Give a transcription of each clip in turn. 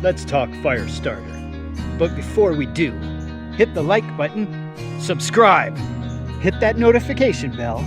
let's talk Firestarter. But before we do, hit the like button, subscribe, hit that notification bell.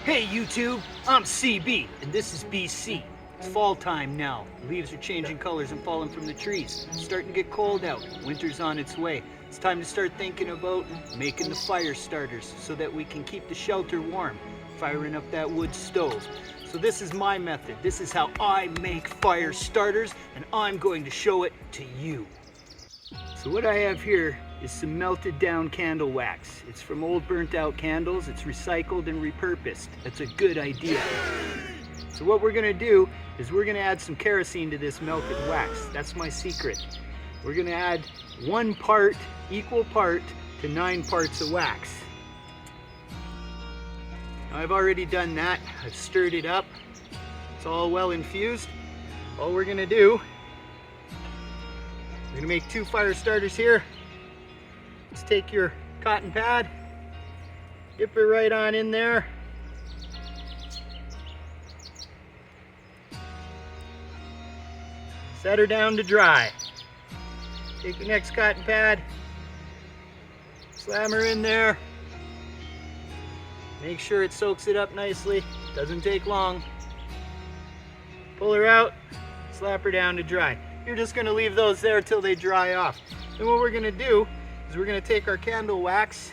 Hey YouTube, I'm CB, and this is BC. It's fall time now. Leaves are changing colors and falling from the trees. It's starting to get cold out. Winter's on its way. It's time to start thinking about making the fire starters so that we can keep the shelter warm, firing up that wood stove. So this is my method. This is how I make fire starters, and I'm going to show it to you. So what I have here is some melted down candle wax. It's from old burnt out candles. It's recycled and repurposed. That's a good idea. So what we're gonna do is we're gonna add some kerosene to this melted wax. That's my secret. We're gonna add 1 part, equal part, to 9 parts of wax. Now I've already done that. I've stirred it up. It's all well infused. All we're gonna do, we're gonna make 2 fire starters here. Let's take your cotton pad, dip it right on in there. Set her down to dry. Take your next cotton pad, slam her in there. Make sure it soaks it up nicely. Doesn't take long. Pull her out, slap her down to dry. You're just gonna leave those there till they dry off. And what we're gonna do is we're gonna take our candle wax.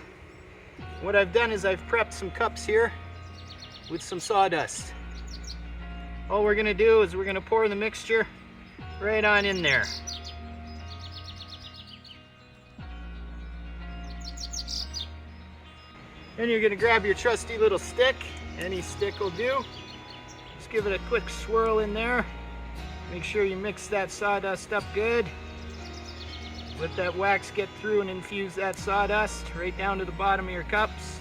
What I've done is I've prepped some cups here with some sawdust. All we're gonna do is we're gonna pour the mixture right on in there. Then you're gonna grab your trusty little stick. Any stick will do. Just give it a quick swirl in there. Make sure you mix that sawdust up good. Let that wax get through and infuse that sawdust right down to the bottom of your cups.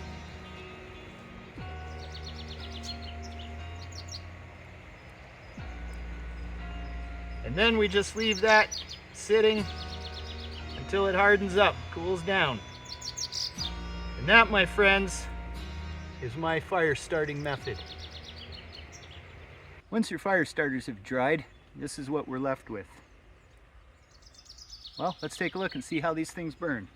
And then we just leave that sitting until it hardens up, cools down. And that, my friends, is my fire starting method. Once your fire starters have dried, this is what we're left with. Well, let's take a look and see how these things burn.